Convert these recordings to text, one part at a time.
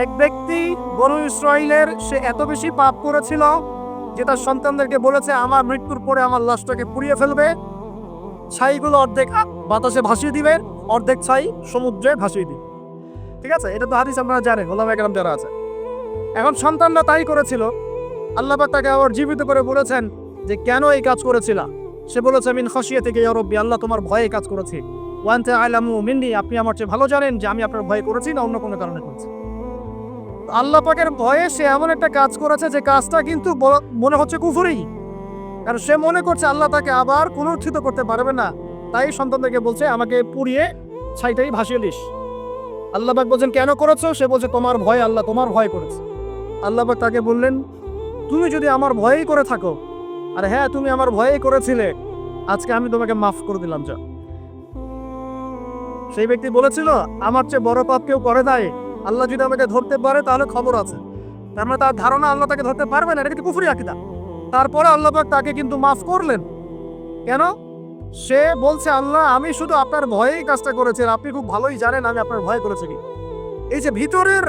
এক ব্যক্তি বনু ইসরাইলের সে এত বেশি পাপ করেছিল যে তার সন্তানদেরকে বলেছে আমার মৃত্যুর পরে আমার লাশটাকে পুড়িয়ে ফেলবে, ছাইগুলো অর্ধেক বাতাসে ভাসিয়ে দিবে, অর্ধেক ছাই সমুদ্রে ভাসিয়ে দিবে। ঠিক আছে, এটা তো হাদিস আপনারা জানেন, ওলামা কেরাম যারা আছে। এখন সন্তানরা তাই করেছিল। আল্লাহ পাক তাকে আবার জীবিত করে বলেছেন যে কেন এই কাজ করেছিল। সে বলেছে মিন খাশিয়াতিকা ইয়া রাব্বি, আল্লাহ তোমার ভয়ে কাজ করেছি। ওয়া আনতা আ'লামু মিন্নি, আপনি আমার চেয়ে ভালো জানেন যে আমি আপনার ভয়ে করেছি না অন্য কোনো কারণে করেছি। আল্লাহ পাকের ভয়ে সে এমন একটা কাজ করেছে যে কাজটা কিন্তু মনে হচ্ছে কুফরি, কারণ সে মনে করছে আল্লাহ তাকে আবার পুনরুত্থিত করতে পারবে না। তাই সন্তানদেরকে বলছে আমাকে পুড়িয়ে ছাইটাই ভাসিয়ে দিস। আল্লাহ পাক বলছেন কেন করেছো? সে বলছে তোমার ভয়, আল্লাহ তোমার ভয় করেছে। আল্লাহ পাক তাকে বললেন তুমি যদি আমার ভয়েই করে থাকো, আর হ্যাঁ তুমি আমার ভয়েই করেছিলে, আজকে আমি তোমাকে মাফ করে দিলাম। যা সেই ব্যক্তি বলেছিল আমার চেয়ে বড় পাপ কেউ করে নাই, আল্লাহ যদি আমাকে ধরতে পারে তাহলে খবর আছে। তার মানে তার ধারণা আল্লাহ তাকে ধরতে পারবে না, এটা কিন্তু কুফরি আকীদা। তারপরে আল্লাহ পাক তাকে কিন্তু মাফ করলেন। কেন? সে বলছে আল্লাহ আমি শুধু আপনার ভয়েই কাজটা করেছি, আপনি খুব ভালোই জানেন আমি আপনার ভয় করেছি কি। এই যে ভিতরের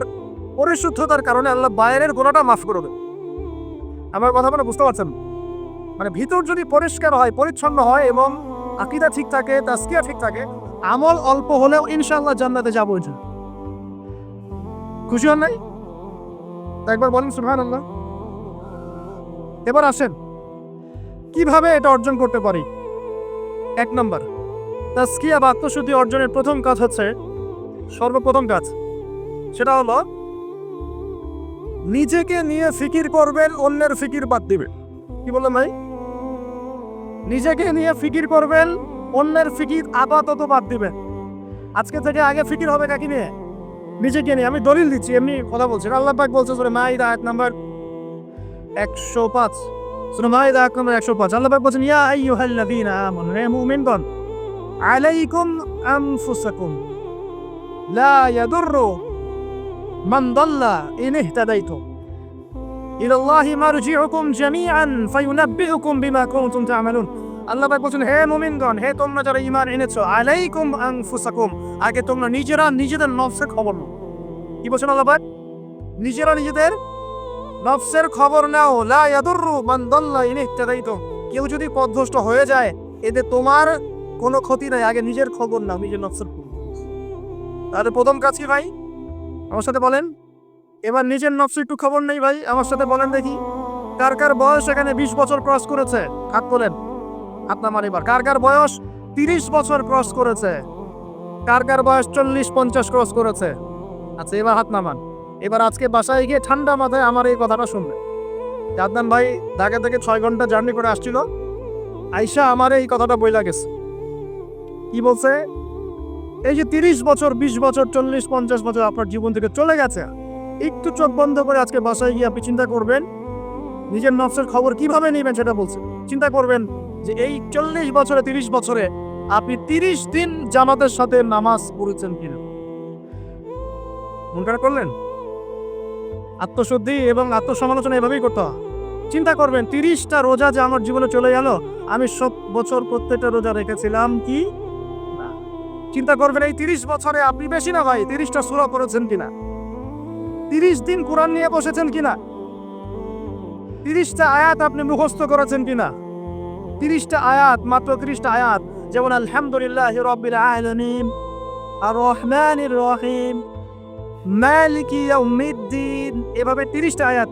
পরিশুদ্ধতার কারণে আল্লাহ বাইরের গোনাটা মাফ করে দেবে। আমার কথা মানে বুঝতে পারছেন? মানে ভিতর যদি পরিষ্কার হয়, পরিচ্ছন্ন হয় এবং আকীদা ঠিক থাকে, তাসকিয়া ঠিক থাকে, আমল অল্প হলেও ইনশাআল্লাহ জান্নাতে যাবো। খুশি হন নাই? একবার বলেন সুবহানাল্লাহ। এবার আসেন কিভাবে এটা অর্জন করতে পারি। এক নম্বর, তাসকিয়া বা আত্মশুদ্ধি অর্জনের প্রথম কাজ হচ্ছে, সর্বপ্রথম কাজ সেটা হলো নিজেকে নিয়ে ফিকির করবেন, অন্যের ফিকির বাদ দিবেন। কি বললাম ভাই? নিজেকে নিয়ে ফিকির করবেন, অন্যের ফিকির আপাতত বাদ দিবেন। আজকে থেকে আগে ফিকির হবে কাকে নিয়ে? নিজেকে নিয়ে। আমি দলিল দিচ্ছি, এমনি কথা বলছি। আল্লাহ পাক বলছে সূরা মাইদা আয়াত নাম্বার 105, সূরা মাইদা আয়াত নাম্বার 105, আল্লাহ পাক বলেন ইয়া আইয়ুহাল্লাযীনা আমানু, হে মুমিনগণ, আলাইকুম আনফুসাকুম লা ইয়াদুররু মান দাল্লা ইন ইহতাদাইতুম ইলাল্লাহি মারজিউকুম জামিআন ফায়ুনাব্বিউকুম বিমা কুনতুম তা'মালুন। আল্লাহ পাক বলেন হে মুমিনগণ, হে তোমরা যারা ঈমান এনেছো, আলাইকুম আনফুসাকুম, আগে তোমরা নিজেরা নিজেদের নফসের খবর নাও। কি বলেন আল্লাহ পাক? নিজেরা নিজেদের নফসের খবর নাও। লা ইয়াদুররু মান দাল্লা ইন ইহতাদাইতুম, কেউ যদি পথভ্রষ্ট হয়ে যায় এতে তোমার কোনো ক্ষতি নাই, আগে নিজের খবর নাও, নিজের নফসের খবর। তাহলে প্রথম কাজ কি ভাই? আমার সাথে বলেন। এবার নিজের নফসের একটু খবর নেই ভাই, আমার সাথে বলেন দেখি। কার কার বয়স এখানে 20 বছর ক্রস করেছে? হাত তোলেন, হাত নামান। এবার কার কার বয়স 30 বছর ক্রস করেছে? কার কার বয়স 40-50 ক্রস করেছে? আচ্ছা এবার হাত নামান। এবার আজকে বাসায় গিয়ে ঠান্ডা মাথায় আমার এই কথাটা শুনবে। জাদনান ভাই ঢাকা থেকে 6 ঘন্টা জার্নি করে আসছিল, আইসা আমার এই কথাটা বইলা গেছে। কি বলছে? এই যে 30 বছর, 20 বছর, 40-50 বছর আপনার জীবন থেকে চলে গেছে, একটু চোখ বন্ধ করে আজকে বাসায় গিয়ে আপনি চিন্তা করবেন নিজের নফসের খবর কিভাবে নেবেন সেটা বলছে। চিন্তা করবেন যে এই 40 বছরে, 30 বছরে আপনি 30 দিন জামাতের সাথে নামাজ পড়েছেন কিনা। মন খারাপ করলেন? আত্মশুদ্ধি এবং আত্মসমালোচনা এভাবেই করতে হয়। চিন্তা করবেন 30টা রোজা যে আমার জীবনে চলে গেল, আমি সব বছর প্রত্যেকটা রোজা রেখেছিলাম কি না। চিন্তা করবেন এই 30 বছরে আপনি বেশি না ভাই 30টা সূরা পড়েছেন কিনা, 30 দিন কোরআন নিয়ে বসেছেন কিনা, 30টা আয়াত আপনি মুখস্থ করেছেন কিনা। 30টা আয়াত, মাত্র 30টা আয়াত, যেমন আলহামদুলিল্লাহি রাব্বিল আলামিন, আর রহমানির রহিম, মালিকি ইয়াউমিদ্দিন, এভাবে 30টা আয়াত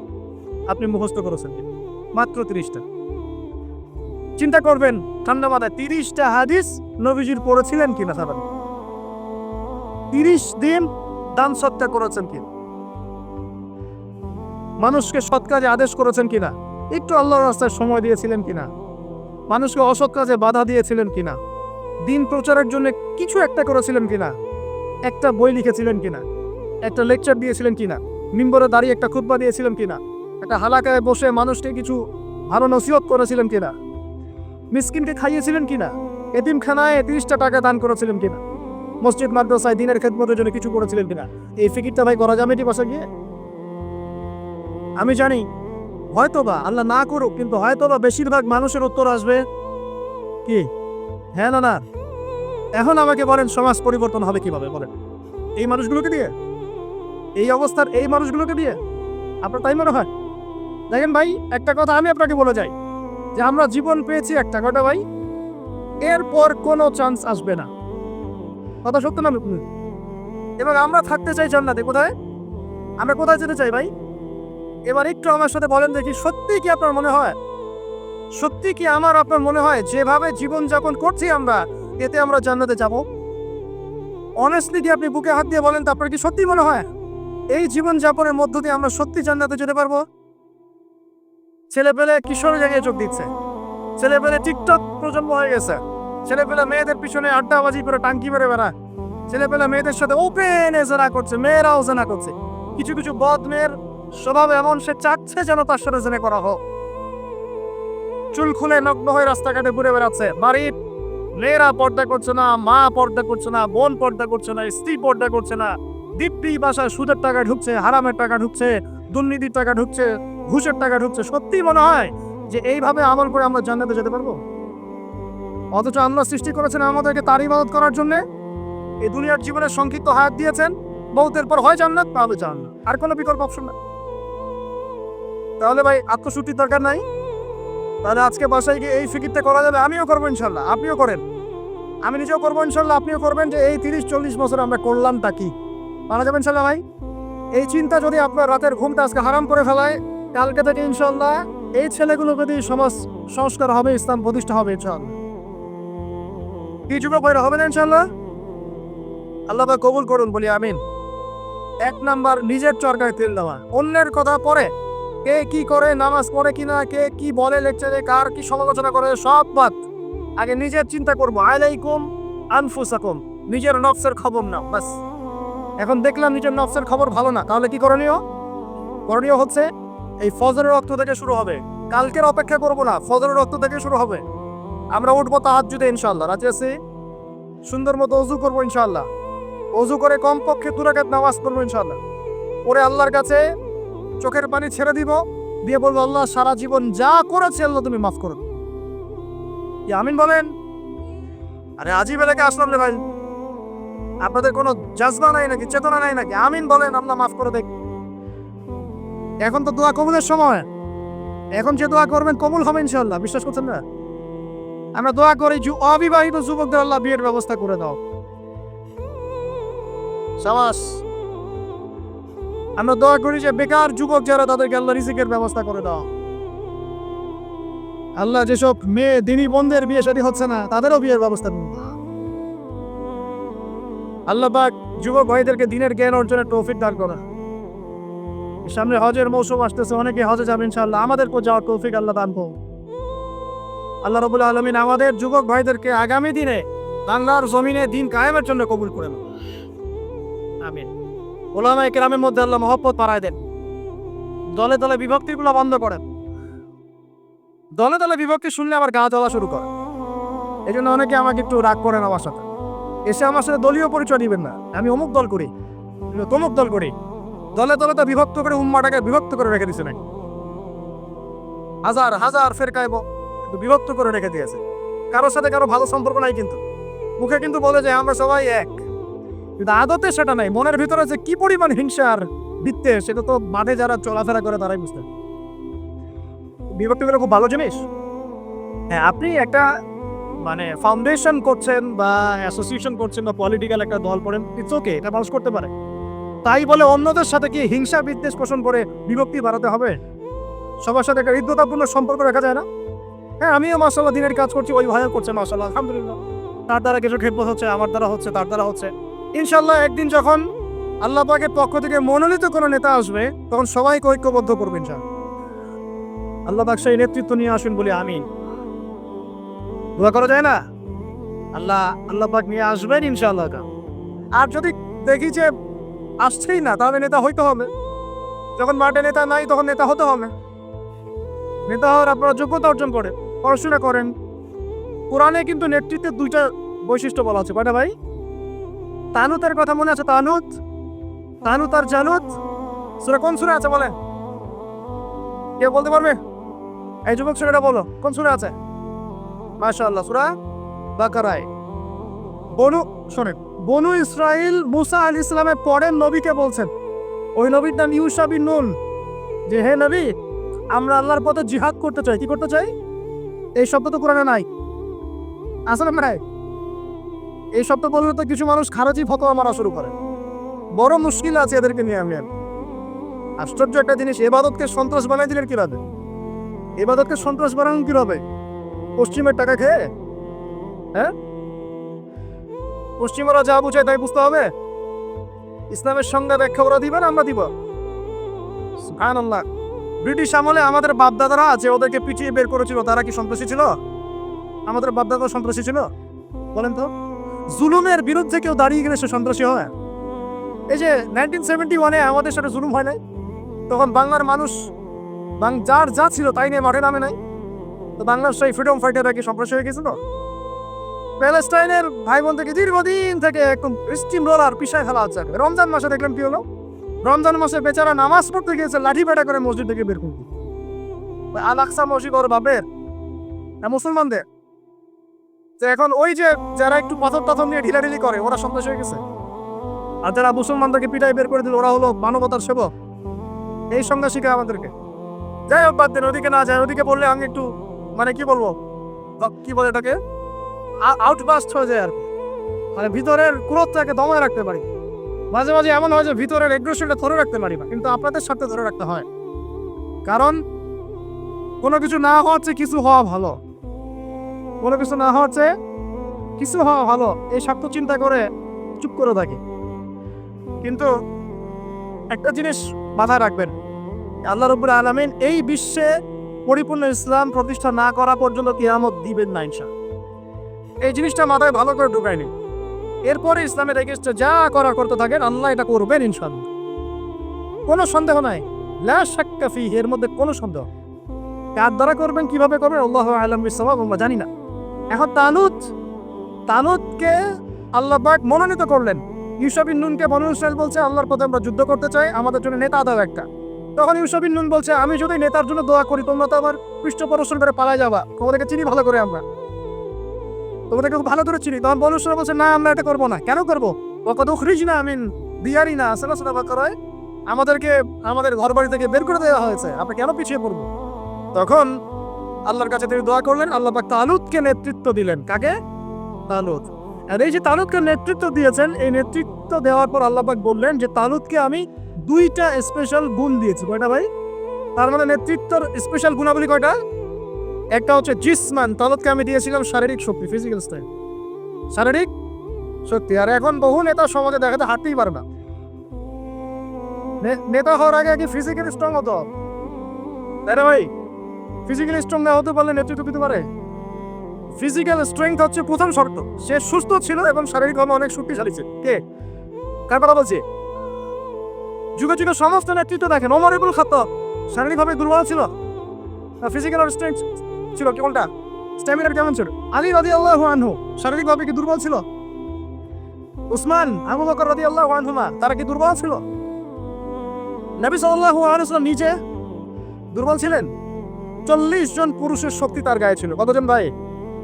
আপনি মুখস্থ করেছেন কিনা, মাত্র 30টা। চিন্তা করবেন ঠান্ডা মাথায় 30টা হাদিস নবীজির পড়েছিলেন কিনা, সারা 30 দিন দান সৎকা করেছেন কিনা, মানুষকে সৎ কাজে আদেশ করেছেন কিনা, একটু আল্লাহর রাস্তায় সময় দিয়েছিলেন কিনা, মানুষকে অসৎ কাজে বাধা দিয়েছিলেন কিনা, দিন প্রচারের জন্য কিছু একটা করেছিলেন কিনা, একটা বই লিখেছিলেন কিনা, একটা লেকচার দিয়েছিলেন কিনা, মিম্বরে দাঁড়িয়ে একটা খুতবা দিয়েছিলেন কিনা, একটা হালাকায় বসে মানুষকে কিছু ভালো নসিহত করেছিলেন কিনা, মিসকিনকে খাইয়েছিলেন কিনা, এতিমখানায় 30টা টাকা দান করেছিলেন কিনা, মসজিদ মাদ্রাসায় দিনের খেদমতের জন্য কিছু করেছিলেন কিনা। এই ফিকিরটা ভাই করা যাবে এটি বাসা গিয়ে? আমি জানি হয়তোবা আল্লাহ না করুক, কিন্তু হয়তোবা বেশিরভাগ মানুষের উত্তর আসবে কি হ্যাঁ না না। এখন আমাকে বলেন সমাজ পরিবর্তন হবে কিভাবে? বলেন এই মানুষগুলোকে দিয়ে। এই অবস্থার এই মানুষগুলোকে দিয়ে আপনার তাই মনে হয়? দেখেন ভাই, একটা কথা আমি আপনাকে বলে যাই, যে আমরা জীবন পেয়েছি একটা কথা ভাই, এরপর কোনো চান্স আসবে না। কথা সত্য না? এবং আমরা থাকতে চাই জান্নাতে। কোথায়? আমরা কোথায় যেতে চাই ভাই? এবার একটু আমার সাথে বলেন দেখি, সত্যি কি আপনার মনে হয়, সত্যি কি আমার আপনার মনে হয় যেভাবে জীবনযাপন করছি আমরা, এতে আমরা জান্নাতে যাব? অনেস্টলি কি আপনি বুকে হাত দিয়ে বলেন তো, আপনার কি সত্যি মনে হয় এই জীবনযাপনের মধ্য দিয়ে আমরা সত্যি জান্নাতে যেতে পারবো? ছেলেপেলে কিশোর জায়গায় যোগ দিচ্ছে, ছেলেপেলে টিকটক প্রজন্ম হয়ে গেছে, ছেলেপেলে মেয়েদের পিছনে আড্ডাবাজি করে টাঙ্কি মেরে বেড়া, ছেলেপেলে মেয়েদের সাথে ওপেন জেনা করছে, মেয়েরাও জেনা করছে। কিছু কিছু বদ মেয়ের স্বভাব এমন, সে চাচ্ছে যেন তার সাথে জেনা করা হোক। চুল খুলে নগ্ন হয়ে রাস্তাঘাটে ঘুরে বেড়াচ্ছে। বাড়ির মেয়েরা পর্দা করছে না, মা পর্দা করছে না, বোন পর্দা করছে না, স্ত্রী পর্দা করছে না। দিব্যি বাসায় সুদের টাকা ঢুকছে, হারামের টাকা ঢুকছে, দুর্নীতির টাকা ঢুকছে, ঘুষের টাকা ঢুকছে। সত্যি মনে হয় যে এইভাবে আমল করে আমরা জান্নাতে যেতে পারবো? অথচ আল্লাহ সৃষ্টি করেছেন আমাদেরকে তার ইবাদত করার জন্য। এই দুনিয়ার জীবনের সংক্ষিপ্ত হায়াত দিয়েছেন, মৌতের পর হয় জান্নাত পাবে জান্নাত, আর কোনো বিকল্প অপশন না। তাহলে ভাই আত্মশুদ্ধির দরকার নাই? তাহলে আজকে বাসায় গিয়ে এই ফিকিরটা করা যাবে? আমিও করবো ইনশাল্লাহ, আপনিও করেন, আমি নিজেও করবো ইনশাল্লাহ, আপনিও করবেন, যে এই 30-40 বছর আমরা করলামটা কি পারা যাবে ইনশাল্লাহ ভাই? এই চিন্তা যদি আপনার রাতের ঘুমটা আজকে হারাম করে ফেলায়, কালকে থেকে ইনশাল্লাহ এই ছেলেগুলো যদি সমাজ সংস্কার হবে, ইসলাম প্রতিষ্ঠা হবে ইনশাল্লাহ। কি যুবক ভাইরা হবে না ইনশাল্লাহ? আল্লাহ পাক কবুল করুন, বলি আমিন। 1 নাম্বার, নিজের চরকায় তেল দেওয়া। অন্যের কথা পরে, কে কি করে, নামাজ পড়ে কিনা, কে কি বলে লেকচারে, কার কি সমালোচনা করে, সব বাদ। আগে নিজের চিন্তা করবো। আলাইকুম আনফুসাকুম, নিজের নফসের খবর নাও বাস। এখন দেখলাম নিজের নফসের খবর ভালো না, তাহলে কি করণীয়? করণীয় হচ্ছে এই ফজরের রক্ত থেকে শুরু হবে। কালকের অপেক্ষা করবো না, ফজরের রক্ত থেকে শুরু হবে। আমরা উঠবো তাহাজ্জুদে ইনশাআল্লাহ, রাজি আছি? সুন্দর মতো ওযু করবো ইনশাআল্লাহ, ওযু করে কমপক্ষে 2 রাকাত নামাজ পড়বো ইনশাআল্লাহ। পরে আল্লাহর কাছে চোখের পানি ছেড়ে দিব, দিয়ে বলবো, আল্লাহ সারা জীবন যা করেছে আল্লাহ তুমি মাফ করো। কি আমিন বলেন? আরে আজিব এলাকা আসলাম রে ভাই, আপনাদের কোনো জাজবা নাই নাকি, চেতনা নাই নাকি? আমিন বলেন, আল্লাহ মাফ করে দেখ। এখন তো দোয়া কবুলের সময়, এখন যে দোয়া করবেন কবুল হবে ইনশাআল্লাহ, বিশ্বাস করছেন না? আমরা দোয়া করি অবিবাহিত যুবকদের আল্লাহ বিয়ের ব্যবস্থা করে দাও, সাবাস। আমরা দোয়া করি যে বেকার যুবক যারা, তাদেরকে আল্লাহ রিজিকের ব্যবস্থা করে দাও। আল্লাহ যেসব মেয়ে দিনী বোনদের বিয়ে শাদী হচ্ছে না, তাদেরও বিয়ের ব্যবস্থা করুন। আল্লাহ পাক যুবক ভাইদেরকে দিনের জ্ঞান অর্জনের তৌফিক দান করেন। সামনে হজের মৌসুম আসতেছে, অনেকে হজে যাবে ইনশাআল্লাহ, আমাদেরকেও যাওয়ার তৌফিক আল্লাহ দান করুন। আল্লাহ রাব্বুল আলামিন আমাদের যুবক ভাইদেরকে আগামী দিনে বাংলার জমিনে দিন কায়েমের জন্য কবুল করেন, আমিন। উলামায়ে কেরামের মধ্যে আল্লাহ মহব্বত বাড়ায় দেন। দলে দলে বিভক্তিগুলো বন্ধ করেন। দলে দলে বিভক্তি শুনলে আবার গা জ্বলা শুরু করে। এই জন্য অনেকে আমাকে একটু রাগ করেন আমার সাথে, এসে আমার সাথে দলীয় পরিচয় দিবেন না, আমি অমুক দল করি, তমুক দল করি। দলে দলে তো বিভক্ত করে উম্মাটাকে বিভক্ত করে রেখে দিছে নাকি? হাজার হাজার ফেরকায় বিভক্ত করে রেখে দিয়েছে। কারোর সাথে কারো ভালো সম্পর্ক নাই, কিন্তু মুখে কিন্তু বলে যে আমরা সবাই এক, কিন্তু আদতে সেটা নাই। মনের ভিতরে যে কি পরিমাণ হিংসা আর বিদ্বেষ, সেটা তো মাঠে যারা চলাফেরা করে তারাই বুঝতে। বিভক্তি করে খুব ভালো জিনিস। হ্যাঁ, আপনি একটা মানে ফাউন্ডেশন করছেন বা অ্যাসোসিয়েশন করছেন বা পলিটিক্যাল একটা দল করেন, ইটস ওকে, এটা মানুষ করতে পারে। তাই বলে অন্যদের সাথে কি হিংসা বিদ্বেষ পোষণ করে বিভক্তি বাড়াতে হবে? সবার সাথে একটা হৃদ্যতাপূর্ণ সম্পর্ক রাখা যায় না? হ্যাঁ, আমিও মাশাআল্লাহ দিনের কাজ করছি, ওই ভাইও করছে মাশাআল্লাহ, আলহামদুলিল্লাহ। তার দ্বারা কিছু খেদমত হচ্ছে, আমার দ্বারা হচ্ছে, তার দ্বারা হচ্ছে। ইনশাআল্লাহ একদিন যখন আল্লাহ পাকের পক্ষ থেকে মনোনীত কোনো নেতা আসবে, তখন সবাইকে ঐক্যবদ্ধ করবেন ইনশাআল্লাহ। আল্লাহ পাক সেই নেতৃত্ব নিয়ে আসুন বলে আমিন। দোয়া করা যায় না? আল্লাহ পাক নিয়ে আসবেন ইনশাআল্লাহ। আর যদি দেখি যে আসছেই না, তাহলে নেতা হইতে হবে। যখন মাঠে নেতা নাই, তখন নেতা হতে হবে। নেতা হওয়ার আপনারা যোগ্যতা অর্জন করেন, পড়াশোনা করেন। কোরআনে কিন্তু নেতৃত্বের 2টা বৈশিষ্ট্য বলা আছে, কয়টা ভাই? তানুতের কথা মনে আছে? তানুত আর জানুত, সূরা কোন সূরা আছে বলেন? কেউ বলতে পারবে? এই যুবক সূরাটা বলো, কোন সূরা আছে? মাশাআল্লাহ, সূরা বাকারায়। শোনেন, বনু ইসরাইল মুসা আলাইহিস সালামের পরের নবীকে বলছেন, ওই নবীর নাম ইউশা বিন নুন, যে হে নবী আমরা আল্লাহর পথে জিহাদ করতে চাই। কি করতে চাই? এই শব্দ তো কোরআনে নাই, আসলে নাই। এই শব্দ বললে তো কিছু মানুষ খারাজি ফতোয়া মারা শুরু করে। বড় মুশকিল আছে এদেরকে নিয়ে। আমি আশ্চর্য একটা জিনিস, এবাদতকে সন্ত্রাস বানাই দিলেন কিভাবে? এবাদতকে সন্ত্রাস বানানো কিভাবে? পশ্চিমের টাকা খেয়ে? হ্যাঁ, পশ্চিমরা যা বুঝায় তাই বুঝতে হবে। ইসলামের সংজ্ঞা ব্যাখ্যা ওরা দিবেন, আমরা দিব। সুবহানাল্লাহ। ব্রিটিশ আমলে আমাদের বাপদাদারা যে ওদেরকে পিটিয়ে বের করেছিল, তারা কি সন্ত্রাসী ছিল? আমাদের বাপদাদা সন্ত্রাসী ছিল? বলেন তো। জুলুমের বিরুদ্ধে কেউ দাঁড়িয়ে গেলে সে সন্ত্রাসী হয়? এই যে 1971-এ আমাদের সাথে জুলুম হয় নাই, তখন বাংলার মানুষ যার যা ছিল তাই নিয়ে মাঠে নামে নাই, তো বাংলার সেই ফ্রিডম ফাইটাররা কি সন্ত্রাসী হয়ে গেছিল? প্যালেস্টাইনের ভাই বোন থেকে দীর্ঘদিন থেকে একদম স্টিম রোলার পিছায় খেলা হচ্ছে। রমজান মাসে দেখলেন কি হলো? রমজান মাসে বেচারা নামাজ পড়তে গিয়েছে, লাঠি পেটা করে মসজিদ থেকে বের করবে। আল আকসা মসজিদ ওর বাপের, মুসলমানদের। তো এখন ওই যে যারা একটু পাথর টাথর নিয়ে ঢিলাঢিলি করে, ওরা সন্ত্রাস হয়ে গেছে। আর যারা মুসলমানদেরকে পিটাই বের করে দিল, ওরা হলো মানবতার সেবক। এই সংজ্ঞা শিখায় আমাদেরকে। যাই হোক, বাদ দেন, ওদিকে না যায়। ওদিকে বললে আমি একটু মানে কি বলবো, কি বলে এটাকে, আউটবাস্ট হয়ে যায় আর কি। মানে ভিতরের ক্রোধটাকে দমায় রাখতে পারি। মাঝে মাঝে এমন হয় যে ভিতরের এগ্রেশনটা ধরে রাখতে পারি না, কিন্তু আপনাদের সাথে ধরে রাখতে হয়। কারণ কোনো কিছু না হওয়ার চেয়ে কিছু হওয়া ভালো, কোনো কিছু না হওয়ার চেয়ে কিছু হওয়া ভালো, এই স্বার্থ চিন্তা করে চুপ করে থাকি। কিন্তু একটা জিনিস মাথায় রাখবেন, আল্লাহ রাব্বুল আলামিন এই বিশ্বে পরিপূর্ণ ইসলাম প্রতিষ্ঠা না করা পর্যন্ত কিয়ামত দিবেন না ইনশাআল্লাহ। এই জিনিসটা মাথায় ভালো করে ঢুকায়নি। এরপরে ইসলামের এগেইনস্টে যা করা করতে থাকেন, আল্লাহ এটা করবেন ইনশাআল্লাহ, কোনো সন্দেহ নাই। লা শাক্কা ফীহি, এর মধ্যে কোনো সন্দেহ। কার দ্বারা করবেন, কিভাবে করবেন, আল্লাহু আ'লাম বিস-সাওয়াব, আমরা জানি না। এখন তালুতকে আল্লাহ পাক মনোনীত করলেন। ইউশা বিন নুনকে বনু ইসরাইল বলছে আল্লাহর পথে আমরা যুদ্ধ করতে চাই, আমাদের জন্য নেতা দাও একটা। তখন ইউশা বিন নুন বলছে আমি যদি নেতার জন্য দোয়া করি, তোমরা তো আমার পৃষ্ঠপোষণ করে পালায় যাবা, তোমাদেরকে চিনি ভালো করে, আমরা তোমাদেরকে খুব ভালো করে চিনি। তখন বনু ইসরাইল বলছে না, আমরা এটা করবো না। কেন করবো? ওয়াকাদ উখরিজনা মিন দিয়ারিনা, সালাসালা বাকারায়, আমাদেরকে আমাদের ঘর বাড়ি থেকে বের করে দেওয়া হয়েছে, আমরা কেন পিছিয়ে পড়বো? তখন আল্লাহর কাছে তিনি দোয়া করলেন, আল্লাহ পাক তালুতকে নেতৃত্ব দিলেন। কাকে? তালুত। আর এই যে তালুতকে নেতৃত্ব দিয়েছেন, এই নেতৃত্ব দেওয়ার পর আল্লাহ পাক বললেন যে তালুতকে আমি দুইটা স্পেশাল গুণ দিয়েছি। কয়টা ভাই? তার মানে নেতৃত্বের স্পেশাল গুণাবলী কয়টা? একটা হচ্ছে জিসমান, তালুতকে আমি দিয়েছিলাম শারীরিক শক্তি, ফিজিক্যাল স্ট্রেংথ, শারীরিক শক্তি। আর এখন বহু নেতা সমাজে দেখাতে হাঁটতেই পারে না। নেতা হওয়ার আগে আগে ফিজিক্যালি স্ট্রং হতো, তাই না ভাই? ফিজিক্যালি স্ট্রং না হতে পারলে নেতৃত্ব দিতে পারে? ফিজিক্যাল স্ট্রেংথ হচ্ছে প্রথম শর্ত। সে সুস্থ ছিল এবং শারীরিকভাবে অনেক শক্তিশালী ছিল। কে? কার কথা বলছি? যুগে যুগে সমস্ত নেতৃত্ব দেখেন। ওমর ইবনুল খাত্তাব শারীরিকভাবে দুর্বল ছিল, ফিজিক্যাল স্ট্রেংথ ছিল কি কোনটা? স্ট্যামিনার কেমন ছিল? আলী রাদিয়াল্লাহু আনহু শারীরিকভাবে কি দুর্বল ছিল? উসমান, আবু বকর রাদিয়াল্লাহু আনহুমা, তারা কি দুর্বল ছিল? নবী সাল্লাল্লাহু আলাইহি ওয়াসাল্লাম নিজে দুর্বল ছিলেন? 40 জন পুরুষের শক্তি তার গায়ে ছিল। কতজন ভাই?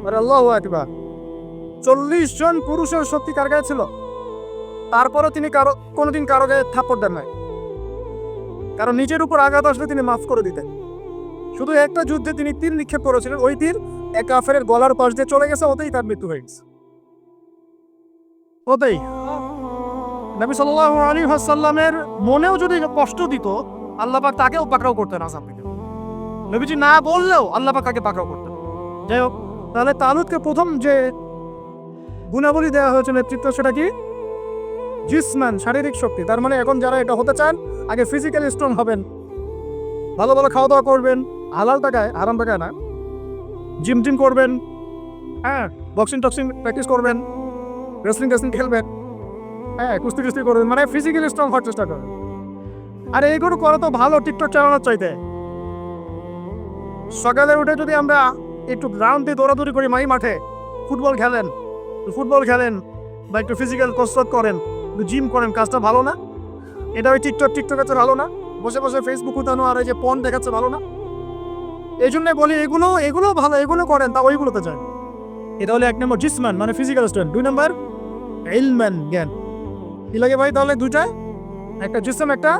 আরে আল্লাহু আকবার। 40 জন পুরুষের শক্তি তার গায়ে ছিল। তারপরও তিনি কোনোদিন কারো গায়ে থাপ্পড় দেন নাই, কারণ নিজের উপর আঘাত আসলে তিনি মাফ করে দিতেন। শুধু একটা যুদ্ধে তিনি তীর নিক্ষেপ করেছিলেন, ওই তীর এক কাফেরের গলার পাশ দিয়ে চলে গেছে, ওতেই তার মৃত্যু হয়ে গেছে। ওতেই নবী সাল্লাল্লাহু আলাইহি ওয়াসাল্লামের মনেও যদি কষ্ট দিত, আল্লাহ পাক তাকেও পাকড়াও করতেন আযাব থেকে। নবীজি না বললেও আল্লাহ পাক তাকে পাকড়াও করতেন। যাই হোক, তাহলে তালুতকে প্রথম যে গুণাবলী দেওয়া হয়েছে নেতৃত্ব, সেটা কি? জিসমান, শারীরিক শক্তি। তার মানে এখন যারা এটা হতে চান, আগে ফিজিক্যালি স্ট্রং হবেন, ভালো ভালো খাওয়া দাওয়া করবেন, হালাল টাকায়, হারাম টাকায় না, জিম করবেন, হ্যাঁ, বক্সিং টক্সিং প্র্যাকটিস করবেন, রেসলিং খেলবেন, হ্যাঁ, কুস্তি করবেন, মানে ফিজিক্যালি স্ট্রং হওয়ার চেষ্টা করবেন। আর এইগুলো করা তো ভালো টিকটক চালানোর চাইতে। সকালে উঠে যদি আমরা একটু গ্রাউন্ড দিয়ে দৌড়াদৌড়ি করি, মাঠে ফুটবল খেলেন বা একটু ফিজিক্যাল কসরত করেন, জিম করেন, কাজটা ভালো না? এটা ওই টিকটক আছে ভালো না? বসে বসে ফেসবুক উঠানো আর এই যে পর্ন দেখাচ্ছে ভালো না? এই জন্য বলি এগুলো ভালো, এগুলো করেন, তা ওইগুলোতে যায়। এটা হলো 1 নম্বর জিসমান, মানে ফিজিক্যাল স্ট্রেংথ। 2 নম্বর ইলমান, জ্ঞান। কি লাগে ভাই তাহলে? দুইটা, একটা জিসম, একটা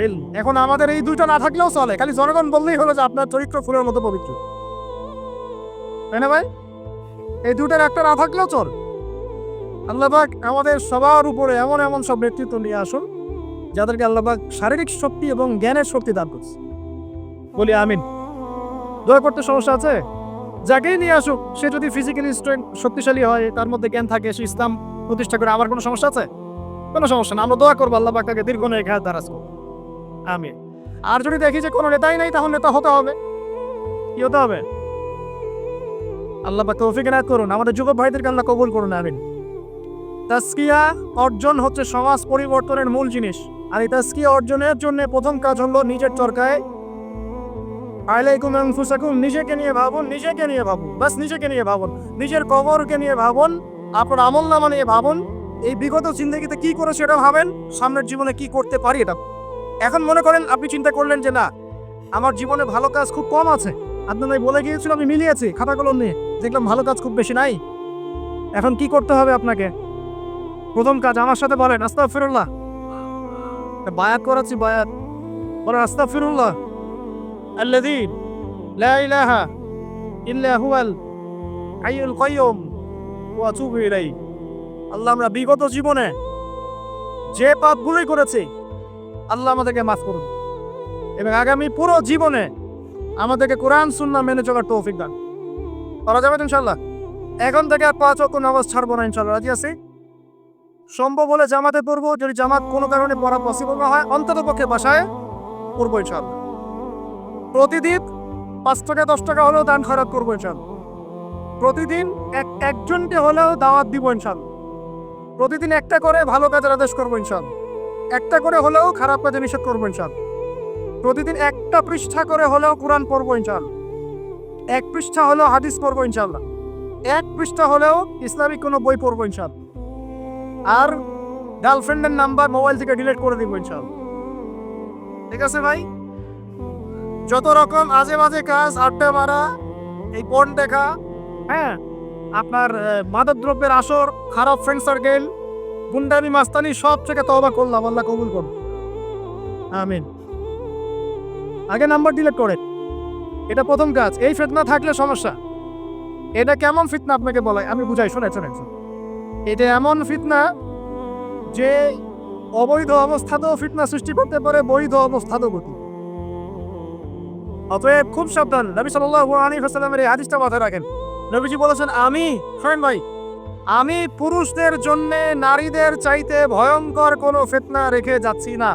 ইলম। এখন আমাদের এই দুইটা না থাকলেও চলে, খালি জনগণ বললেই হলো যে আপনার চরিত্র ফুলের মতো পবিত্র, তাই না ভাই? এই দুটার একটা না থাকলেও চল। আল্লাহ পাক আমাদের সবার উপরে এমন এমন সব ব্যক্তিত্ব নিয়ে আসুন যাদেরকে আল্লাহ পাক শারীরিক শক্তি এবং জ্ঞানের শক্তি দান করছে। বলি আমিন। দয়া করতে সমস্যা আছে? যাকেই নিয়ে আসুক, সে যদি ফিজিক্যালি শক্তিশালী হয়, তার মধ্যে জ্ঞান থাকে, সে ইসলাম প্রতিষ্ঠা করে, আমার কোনো সমস্যা আছে? কোনো সমস্যা না। আমরা দোয়া করবো আল্লাহ পাক তাকে দীর্ঘমেয়াদী হায়াত দারাজ করুন। আমিন। আর যদি দেখি যে কোনো নেতাই নাই, তাহলে নেতা হতে হবে। কি হতে হবে? আল্লাহ পাক তৌফিক এনায়েত করুন। আমাদের যুবক ভাইদেরকে আল্লাহ কবুল করুন। আমিন। তাজকিয়া অর্জন হচ্ছে সমাজ পরিবর্তনের মূল জিনিস। আর এই তাজকিয়া অর্জনের জন্য প্রথম কাজ হলো নিজের চরকায় আলাইকুম আনফুসাকুম, নিজেকে নিয়ে ভাবুন, নিজেকে নিয়ে ভাবুন, বাস নিজেকে নিয়ে ভাবুন, নিজের কবরকে নিয়ে ভাবুন, আপনার আমলনামা নিয়ে ভাবুন, এই বিগত জিন্দেগিতে কি করেছে এটা ভাবেন, সামনের জীবনে কি করতে পারি এটা। এখন মনে করেন আপনি চিন্তা করলেন যে না, আমার জীবনে ভালো কাজ খুব কম আছে, আপনার বলে গিয়েছিল, আমি মিলিয়েছি খাতাগুলো নিয়ে, দেখলাম ভালো কাজ খুব বেশি নাই। এখন কি করতে হবে আপনাকে? প্রথম কাজ আমার সাথে বলেন আস্তাগফিরুল্লাহ। বায়াত করাচ্ছি, বায়াত বলেন আস্তাগফিরুল্লাহ আল্লাযী লা ইলাহা ইল্লা হুয়াল হাইয়ুল কাইয়্যুম ওয়া আতুবু ইলাইহি। আল্লাহ, আমরা বিগত জীবনে যে পাপগুলোই করেছি, আল্লাহ আমাদেরকে মাফ করুন এবং আগামী পুরো জীবনে আমাদেরকে কোরআন সুন্নাহ মেনে চলার তৌফিক দান করা যাবে ইনশাআল্লাহ। এখন থেকে আর 5 ওয়াক্ত নামাজ ছাড়বো না ইনশাআল্লাহ। রাজি আছি? সম্ভব হলে জামাতে পড়বো, যদি জামাত কোনো কারণে পড়া পসিবল না হয় অন্তত পক্ষে বাসায় পড়বো ইনশাআল্লাহ। প্রতিদিন 5 টাকা 10 টাকা হলেও দান খয়রাত করবো ইনশাআল্লাহ। প্রতিদিন একজনকে হলেও দাওয়াত দিব ইনশাআল্লাহ। প্রতিদিন একটা করে ভালো কাজের আদেশ করবো ইনশাআল্লাহ। একটা করে হলেও খারাপ কাজে নিষেধ করবো ইনশাআল্লাহ। প্রতিদিন একটা পৃষ্ঠা করে হলেও কোরআন পড়বো ইনশাআল্লাহ। 1 পৃষ্ঠা হলেও হাদিস পড়বো ইনশাআল্লাহ। 1 পৃষ্ঠা হলেও ইসলামিক কোনো বই পড়বো ইনশাআল্লাহ। আর গার্লফ্রেন্ডের নাম্বার মোবাইল থেকে ডিলিট করে দিব ইনশাআল্লাহ। ঠিক আছে ভাই? যত রকম আজে বাজে কাজ, আড্ডা মারা, এই পর্ন দেখা, হ্যাঁ, আপনার মাদকদ্রব্যের আসর, খারাপ ফ্রেন্ড সার্কেল, গুন্ডামি মাস্তানি, সব থেকে তওবা করলাম, আল্লাহ কবুল করুন। আমিন। আগে নাম্বার ডিলিট করে, এটা প্রথম কাজ। এই ফিতনা থাকলে সমস্যা। এটা কেমন ফিতনা আপনাকে বলাই, আমি বুঝাই, শোনেন। এটা এমন ফিতনা যে অবৈধ অবস্থাতেও ফিতনা সৃষ্টি করতে পারে, বৈধ অবস্থাতেও গতি। অতএব খুব সাবধান। নবী সাল্লাল্লাহু আলাইহি ওয়াসাল্লামের এই হাদিসটা মাথায় রাখেন। নবীজি বলেছেন, আমি পুরুষদের জন্য নারীদের চাইতে ভয়ঙ্কর কোনো ফিতনা রেখে যাচ্ছি না।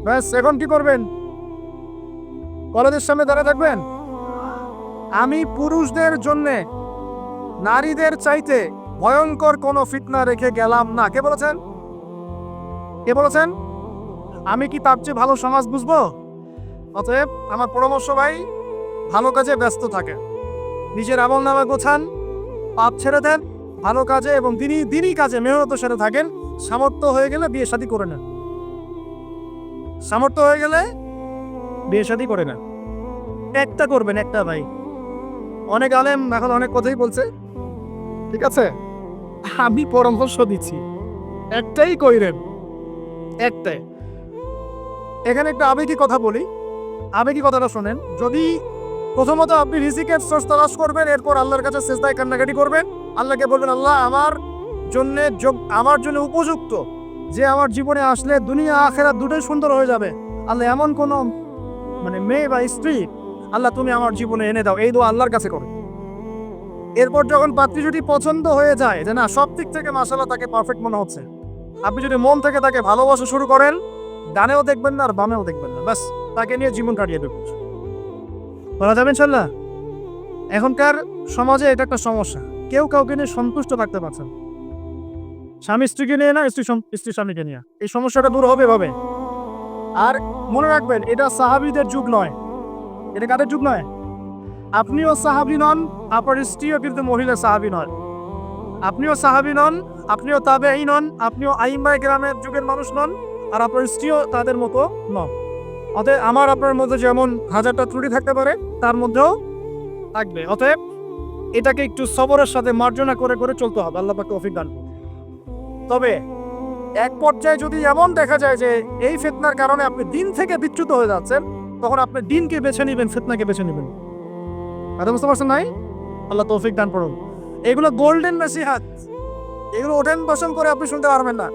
ব্যাস, এখন কি করবেন? কলেজের সামনে দাঁড়িয়ে থাকবেন? আমি পুরুষদের জন্য নারীদের চাইতে ভয়ঙ্কর কোনো ফিতনা রেখে গেলাম না। কে বলেছেন? কে বলেছেন? আমি কি তার চেয়ে ভালো সমাজ বুঝবো? অতএব আমার পরামর্শ ভাই, ভালো কাজে ব্যস্ত থাকে, নিজের আমলনামা গোছান, পাপ ছেড়ে দেন, ভালো কাজে এবং দিনই কাজে মেহনতের সাথে থাকেন। সামর্থ্য হয়ে গেলে বিয়ে শাদী করে নেন। সামর্থ্য হয়ে গেলে বিয়ে শাদী করে নেন। একটা করবেন, একটা ভাই। অনেক আলেম এখন অনেক কথাই বলছে, ঠিক আছে, আমি পরামর্শ দিচ্ছি, একটাই কইরেন, একটাই। এখানে একটা আবেগী কথা বলি, আবেগী কথাটা শোনেন। যদি প্রথমত আপনি রিজিকের সোর্স তালাশ করবেন, এরপর আল্লাহর কাছে সিজদায় কান্নাকাটি করবেন, আল্লাহকে বলবেন, আল্লাহ আমার জন্য উপযুক্ত, যে আমার জীবনে আসলে দুনিয়া আখিরাত দুটোই সুন্দর হয়ে যাবে। আল্লাহ এমন কোন মেয়ে বা স্ত্রী আল্লাহ তুমি আমার জীবনে এনে দাও, এই দোয়া আল্লাহর কাছে করে। এরপর যখন পাত্রী যদি পছন্দ হয়ে যায়, যে না সব দিক থেকে মাশাআল্লাহ তাকে পারফেক্ট মনে হচ্ছে, আপনি যদি মন থেকে তাকে ভালোবাসা শুরু করেন, ডানেও দেখবেন না আর বামেও দেখবেন না, ব্যাস তাকে নিয়ে জীবন কাটিয়ে দেবেন। বলা যাবে ইনশাআল্লাহ। এখনকার সমাজে এটা একটা সমস্যা, কেউ কাউকে নিয়ে সন্তুষ্ট থাকতে পারছেন। স্বামী স্ত্রীকে নিয়ে না, স্ত্রী স্বামীকে নিয়ে। এই সমস্যাটা দূর হবে এভাবে। আর মনে রাখবেন, এটা সাহাবীদের যুগ নয়, এটা কাদের যুগ নয়। আপনিও সাহাবী নন, আপনার স্ত্রীও কিন্তু মহিলা সাহাবী নন। আপনিও সাহাবী নন, আপনিও তাবেঈ নন, আপনিও আইম্মায়ে কেরামের যুগের মানুষ নন, আর আপনার স্ত্রীও তাদের মতো নন। অতএব আমার আপনার মধ্যে যেমন 1000টা ত্রুটি থাকতে পারে, তার মধ্যেও থাকবে। অতএব এটাকে একটু সবরের সাথে মার্জনা করে করে চলতে হবে। আল্লাহ পাক তৌফিক দান। তবে এক পর্যায়ে যদি এমন দেখা যায় যে এই ফিতনার কারণে আপনি দিন থেকে বিচ্যুত হয়ে যাচ্ছেন, তখন আপনি দিনকে বেছে নেবেন, ফিতনাকে বেছে নেবেন। কথা বুঝতে পারছেন নাই? আল্লাহ তৌফিক দান করুন। এগুলো গোল্ডেন নসিহত, এগুলো ওঠেন বসন করে আপনি শুনতে পারবেন না।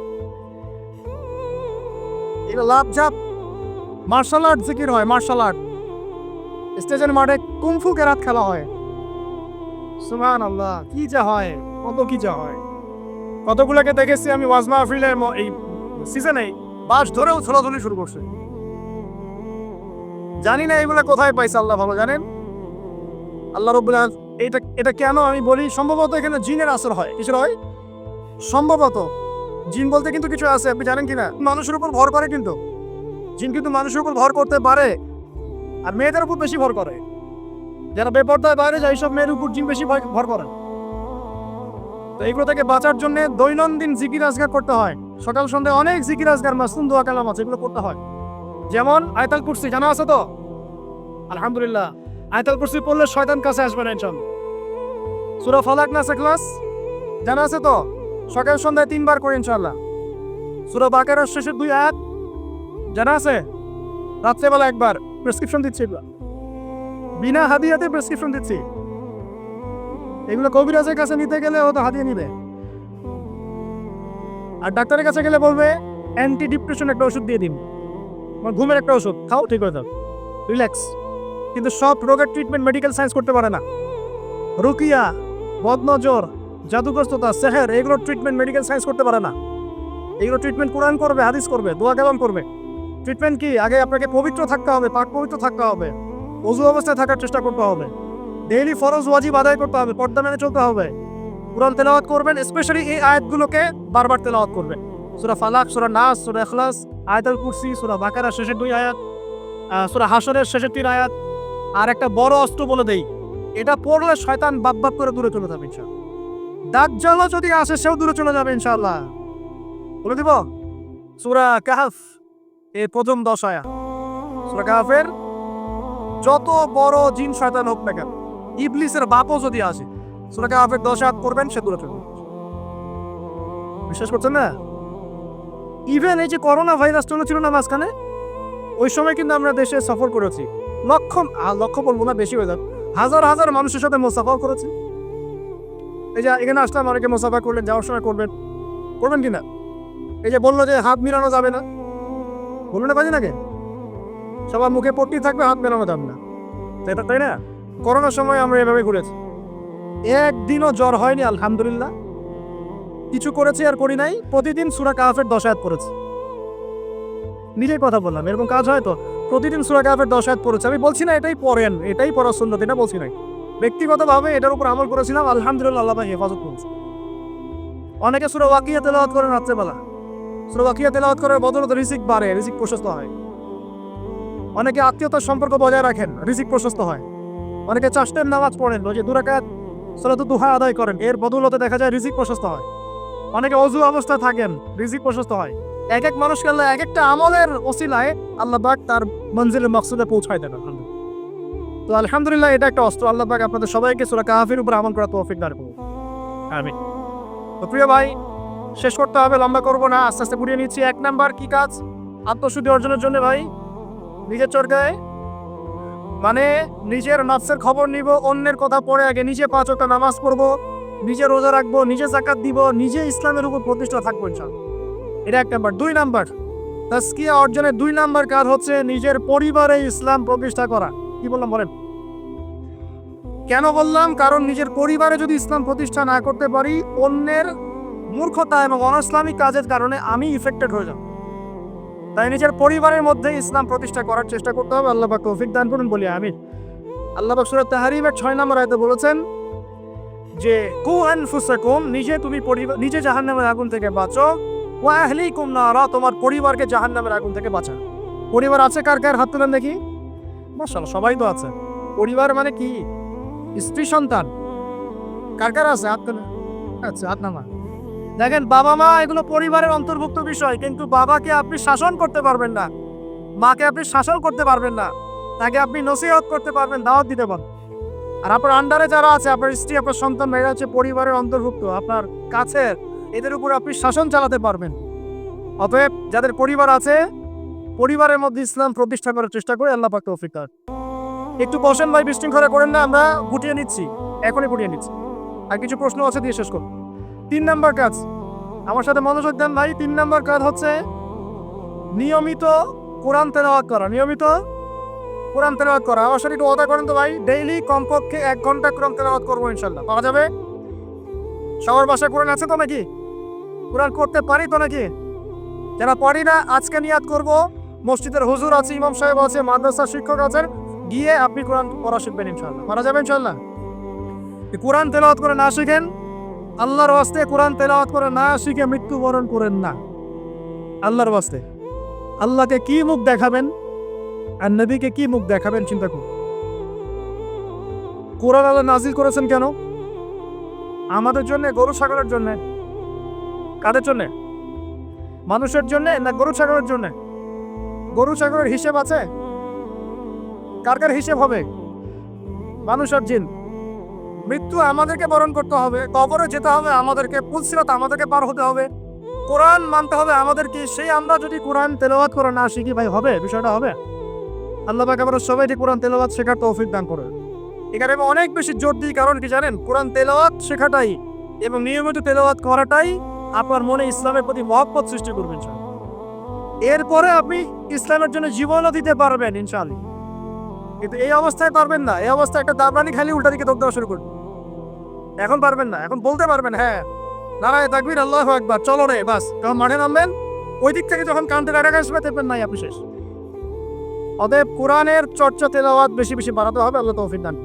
এগুলো লাভ ঝাপ মার্শাল আর্ট জিকির হয়, মার্শাল আর্ট। স্টেজের মাঠে কুমফু কেরাত খেলা হয়। সুবহানাল্লাহ, কি যা হয়, কত কি যা হয়। কতগুলোকে দেখেছি আমি ওয়াজ মাহফিলের এই সিজনে বাস ধরেও ছোলাছুলি শুরু করছে। জানি না এগুলো কোথায় পাইছে, আল্লাহ ভালো জানেন। আল্লাহ রাব্বুল আলামিন এটা কেন আমি বলি, সম্ভবত এখানে জিনের আসর হয়। কিসের হয়? সম্ভবত জিন বলতে কিন্তু কিছু আছে, আপনি জানেন কিনা? মানুষের উপর ভর করে, কিন্তু জিন কিন্তু মানুষের উপর ভর করতে পারে, আর মেয়েদের উপর বেশি ভর করে। যারা বেপরদায় বাইরে যায়, এইসব মেয়ের উপর জিন বেশি ভর করে। তো এগুলো থেকে বাঁচার জন্য দৈনন্দিন জিকির আজগার করতে হয়। সকাল সন্ধ্যায় অনেক জিকির আজগার মাসুম দোয়া কালাম আছে, এগুলো করতে হয়। যেমন আয়াতুল কুরসি জানা আছে তো? আলহামদুলিল্লাহ, আয়াতুল কুরসি পড়লে শয়তান কাছে আসবে না ইনশাআল্লাহ। সূরা ফালাক নাস ইখলাস জানা আছে তো? সকাল সন্ধ্যায় 3 বার করে ইনশাআল্লাহ। সূরা বাকারার শেষের 2 আয়াত জানা আছে? রাত্রেবেলা একবার। প্রেসক্রিপশন দিচ্ছি, এগুলো বিনা হাদিয়াতে প্রেসক্রিপশন দিচ্ছি। এগুলো কবিরাজের কাছে নিতে গেলে ও তো হাতিয়ে নিবে, আর ডাক্তারের কাছে গেলে বলবে অ্যান্টি ডিপ্রেশন একটা ওষুধ দিয়ে দিন, ঘুমের একটা ওষুধ খাও, ঠিক হয়ে যাবে, রিল্যাক্স। কিন্তু সব রোগের ট্রিটমেন্ট মেডিকেল সায়েন্স করতে পারে না। রুকিয়া, বদনজর, জাদুগ্রস্ততা, সেহের, এগুলোর ট্রিটমেন্ট মেডিকেল সায়েন্স করতে পারে না। এগুলো ট্রিটমেন্ট কোরআন করবে, হাদিস করবে, দোয়া কালাম করবে। ট্রিটমেন্ট কি? আগে আপনাকে পবিত্র থাকতে হবে, পাক পবিত্র থাকতে হবে, ওযু অবস্থায় থাকার চেষ্টা করতে হবে, ডেইলি ফরজ ওয়াজিব আদায় করতে হবে, পর্দা মেনে চলতে হবে, কুরআন তেলাওয়াত করবেন, স্পেশালি এই আয়াতগুলোকে বারবার তেলাওয়াত করবেন। সূরা ফালাক, সূরা নাস, সূরা ইখলাস, আয়াতুল কুরসি, সূরা বাকারার শেষের 2 আয়াত, সূরা হাশরের শেষের 3 আয়াত। আর একটা বড় অস্ত্র বলে দেই, এটা পড়লে শয়তান বাপ বাপ করে দূরে চলে যাবে ইনশাআল্লাহ। দাজ্জালও যদি আসে, সেও দূরে চলে যাবে ইনশাআল্লাহ। বলে দিব সূরা কাহফ এর প্রথম 10 আয়াত। সূরা কাহফের যত বড় জিন শয়তান হোক না কেন, ইবলিসের বাপও যদি আসে, সূরা কাহফের 10 আয়াত করবেন, সে দূরে চলে যাবে। বিশ্বাস করছেন না? ইভেন এই যে করোনা ভাইরাস চলেছিল না মাঝখানে, ওই সময় কিন্তু আমরা দেশে সফর করেছি। লক্ষ বলবো না, বেশি হয়ে যাবে, হাজার হাজার মানুষের সাথে মোসাফাও করেছি। এই যে এখানে আসলাম, অনেকে মোসাফা করলেন, যাওয়ার সময় করবেন কিনা? এই যে বললো যে হাত মিলানো যাবে না, বললো না বাজে নাকি? সবার মুখে পট্টি থাকবে, হাত মেলানো যাবে না, তাই না? করোনার সময় আমরা এভাবে ঘুরেছি, একদিনও জ্বর হয়নি, আলহামদুলিল্লাহ। কিছু করেছি আর করি নাই, প্রতিদিন সূরা কাহফের 10 আয়াত পড়েছি। নিজেই কথা বললাম, এরকম কাজ হয় তো? প্রতিদিন সূরা কাহফের 10 আয়াত পড়েছি। আমি বলছি না এটাই পড়েন, এটাই পড়া সুন্নাত, এটা বলছি না। ব্যক্তিগতভাবে এটার উপর আমল করেছিলাম, আলহামদুলিল্লাহ, আল্লাহ ভাই হেফাজত করেছে। অনেকে সূরা ওয়াকিয়া তেলাওয়াত করেন রাত্রেবেলা, সূরা ওয়াকিয়া তেলাওয়াত করার বদৌলতে রিজিক বাড়ে, রিজিক প্রশস্ত হয়। অনেকে আত্মীয়তার সম্পর্ক বজায় রাখেন, রিজিক প্রশস্ত হয়। অনেকে চাষতের নামাজ পড়েন, ওই যে 2 রাকাত সালাতুদ দুহা আদায় করেন, এর বদৌলতে দেখা যায় রিজিক প্রশস্ত হয়। অনেকে ওযু অবস্থায় থাকেন, রিজিক প্রশস্ত হয়। এক এক মানুষকে আল্লাহ এক একটা আমলের ওসিলায় আল্লাহ পাক তার মঞ্জিলের মাকসুদে পৌঁছায় দেন। তো আলহামদুলিল্লাহ, এটা একটা অস্ত্র। আল্লাহ পাক আপনাদের সবাইকে সূরা কাহফের উপর আমল করার তৌফিক দান করুন, আমিন। তো প্রিয় ভাই, শেষ করতে হবে, লম্বা করব না, আস্তে আস্তে পুড়িয়ে নিচ্ছি। 1 নাম্বার কি কাজ? আত্মশুদ্ধি অর্জনের জন্য ভাই, নিজের চরকায় মানে নিজের নফসের খবর নিব, অন্যের কথা পড়ে আগে নিজে 5 ওয়াক্ত নামাজ পড়বো, নিজে রোজা রাখবো, নিজে যাকাত দিব, নিজে ইসলামের উপর প্রতিষ্ঠা থাকবো ইনশাআল্লাহ। এটা 1 নাম্বার। 2 নাম্বার, তাজকিয়া অর্জনের 2 নাম্বার কাজ হচ্ছে নিজের পরিবারে ইসলাম প্রতিষ্ঠা করা। কি বললাম বলেন? কেন বললাম? কারণ নিজের পরিবারে যদি ইসলাম প্রতিষ্ঠা না করতে পারি, অন্যের মূর্খতা এবং অনইসলামিক কাজের কারণে আমি ইফেক্টেড হয়ে যাব। তাই নিজের পরিবারের মধ্যে ইসলাম প্রতিষ্ঠা করার চেষ্টা করতে হবে। আল্লাহ পাক তৌফিক দান করুন, বলি আমিন। আল্লাহ পাক সূরা তাহরিমের 6 নম্বর আয়াতে বলেছেন যে কু আনফুসাকুম, নিজে জাহান্নামের আগুন থেকে বাঁচো, ওয়া আহলিকুম নারা, তোমার পরিবারকে জাহান্নামের আগুন থেকে বাঁচাও। পরিবার আছে কার কার? হাত তুলেন দেখি। মাশাআল্লাহ, সবাই তো আছে। পরিবার মানে কি? স্ত্রী সন্তান কার কার আছে? হাত তুলেন। আচ্ছা, হাত নামা। দেখেন, বাবা মা এগুলো পরিবারের অন্তর্ভুক্ত বিষয়, কিন্তু বাবাকে আপনি শাসন করতে পারবেন না, মাকে আপনি শাসন করতে পারবেন না, তাকে আপনি নসিহত করতে পারবেন, দাওয়াত দিতে পারবেন। আর আপনার আন্ডারে যারা আছে, আপনার স্ত্রী, আপনার সন্তান, এরা হচ্ছে পরিবারের অন্তর্ভুক্ত, আপনার কাছের, এদের উপর আপনি শাসন চালাতে পারবেন। অতএব যাদের পরিবার আছে, পরিবারের মধ্যে ইসলাম প্রতিষ্ঠা করার চেষ্টা করে, আল্লাহ পাক তৌফিক দান। একটু বসেন ভাই, বিশৃঙ্খলা করেন না, আমরা গুটিয়ে নিচ্ছি, এখনই গুটিয়ে নিচ্ছি। আর কিছু প্রশ্ন আছে, দিয়ে শেষ করব। 3 নাম্বার কাজ, আমার সাথে মনোযোগ দেন ভাই। 3 নাম্বার কাজ হচ্ছে নিয়মিত কোরআন তেলাওয়াত করা। নিয়মিত কোরআন তেলাওয়াত করা। আমার সাথে একটু ওয়াদা করেন তো ভাই, ডেইলি কমপক্ষে 1 ঘন্টা কোরআন তেলাওয়াত করবো ইনশাল্লাহ। পাওয়া যাবে? সবার বাসায় কোরআন আছে তো নাকি? কোরআন করতে পারি তো নাকি? যারা পারি না, আজকে নিয়াত করব, মসজিদের হুজুর আছে, ইমাম সাহেব আছে, মাদ্রাসার শিক্ষক আছেন, গিয়ে আপনি কোরআন পড়া শিখবেন ইনশাল্লাহ। পারা যাবে ইনশাল্লাহ? কোরআন তেলাওয়াত করে না শিখেন, আল্লাহর ওয়াস্তে কোরআন তেলাওয়াত করে না শিখে মৃত্যুবরণ করেন না। আল্লাহর ওয়াস্তে আল্লাহকে কি মুখ দেখাবেন আর নবীকে কি মুখ দেখাবেন চিন্তা করুন। কোরআন আল্লাহ নাজিল করেছেন কেন? আমাদের জন্য, গরু ছাগলের জন্য। কাদের জন্য? মানুষের জন্য না গরু ছাগলের জন্য? গরু ছাগলের হিসেব আছে? কার কার হিসেব হবে? মানুষ আর জিন। মৃত্যু আমাদেরকে বরণ করতে হবে, কবরে যেতে হবে আমাদেরকে, পুলসিরাত আমাদেরকে পার হতে হবে, কোরআন মানতে হবে আমাদেরকে। সেই আমরা যদি কোরআন তেলাওয়াত করে না শিখি ভাই, হবে? বিষয়টা হবে? আল্লাহ পাক আমরা সবাইকে কোরআন তেলাওয়াত শেখার তৌফিক দান করে। এখানে আমি অনেক বেশি জোর দিই, কারণ কি জানেন? কোরআন তেলাওয়াত শেখাটাই এবং নিয়মিত তেলাওয়াত করাটাই আপনার মনে ইসলামের প্রতি মহব্বত সৃষ্টি করবে ইনশাআল্লাহ। এরপরে আপনি ইসলামের জন্য জীবনও দিতে পারবেন ইনশাআল্লাহ। কিন্তু এই অবস্থায় পারবেন না। এই অবস্থায় একটা দাবরানি খালি উল্টা দিকে দৌড় দেওয়া শুরু করবে। এখন পারবেন না। এখন বলতে পারবেন হ্যাঁ নারায়ে তাকবীর, আল্লাহু আকবার, চলো রে, বাস। যখন মাঠে নামবেন, ওই দিক থেকে যখন কান্তে ডাকা আসবে, দেখবেন নাই আপনি শেষ। অতএব কোরআনের চর্চা তেলাওয়াত বেশি বেশি বাড়াতে হবে, আল্লাহ তৌফিক দান।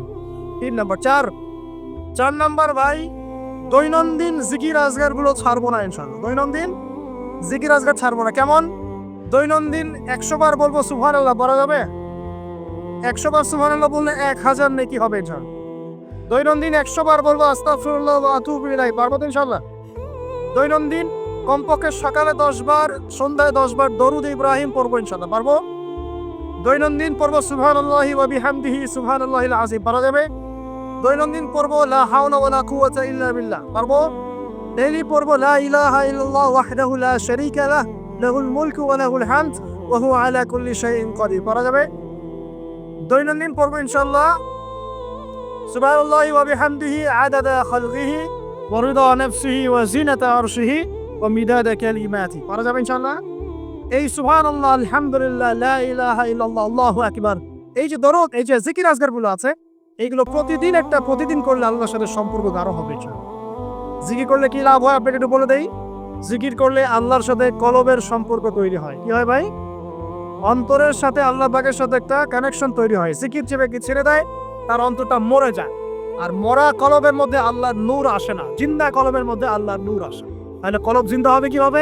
3 নাম্বার। 4 নাম্বার ভাই, দৈনন্দিন জিকির আজগার গুলো ছাড়বো না ইনশাআল্লাহ। দৈনন্দিন জিকির আজগার ছাড়বো না। কেমন? দৈনন্দিন 100 বার বলবো সুবহানাল্লাহ, বলা যাবে? 100 বার সুবহানাল্লাহ বললে 1000 নেকি হবে ইনশাআল্লাহ। দৈনন্দিন 100 বার বলবো আস্তাগফিরুল্লাহ ওয়া আতুবু ইলাইহি, পারবো তো ইনশাআল্লাহ? দৈনন্দিন কমপক্ষে সকালে 10 বার, সন্ধ্যায় 10 বার দরুদ ইব্রাহিম পড়বো ইনশাআল্লাহ, পারবো? দৈনন্দিন পড়বো সুবহানাল্লাহি ওয়া বিহামদিহি সুবহানাল্লাহিল আযীম, পারা যাবে? দৈনন্দিন পড়বো লা হাওলা ওয়ালা কুওয়াতা ইল্লা বিল্লাহ, পারবো? ডেইলি পড়বো লা ইলাহা ইল্লাল্লাহ ওয়াহদাহু লা শারীকা লাহ, লাহুল মুলকু ওয়া লাহুল হামদ ওয়া হুয়া আলা কুল্লি শাইইন কাদির, পারা যাবে? দৈনন্দিন পড়বো ইনশাআল্লাহ সুবহানাল্লাহি ওয়া বিহামদিহি আদাদা খালকিহি ওয়া রিদা নাফসিহি ওয়া জিনাতা আরশিহি ওয়া মিদাদা কালিমাতি, পারা যাবে ইনশাআল্লাহ? এই সুবহানাল্লাহ, আলহামদুলিল্লাহ, লা ইলাহা ইল্লাল্লাহ, আল্লাহু আকবার, এই যে দরুদ, এই যে জিকির আজগারগুলো আছে, এইগুলো প্রতিদিন করলে আল্লাহর সাথে সম্পর্ক গাঢ় হবে ইনশাআল্লাহ। জিকির করলে কি লাভ হয় আপনাকে একটু বলে দেই। জিকির করলে আল্লাহর সাথে কলবের সম্পর্ক তৈরি হয়। কি হয় ভাই? অন্তরের সাথে আল্লাহ পাকের সাথে একটা কানেকশন তৈরি হয়। জিকির যে ব্যক্তি ছেড়ে দেয়, তার অন্তরটা মরে যায়। আর মরা কলবের মধ্যে আল্লাহর নূর আসে না, জিন্দা কলবের মধ্যে আল্লাহর নূর আসে। তাহলে কলব জিন্দা হবে কিভাবে?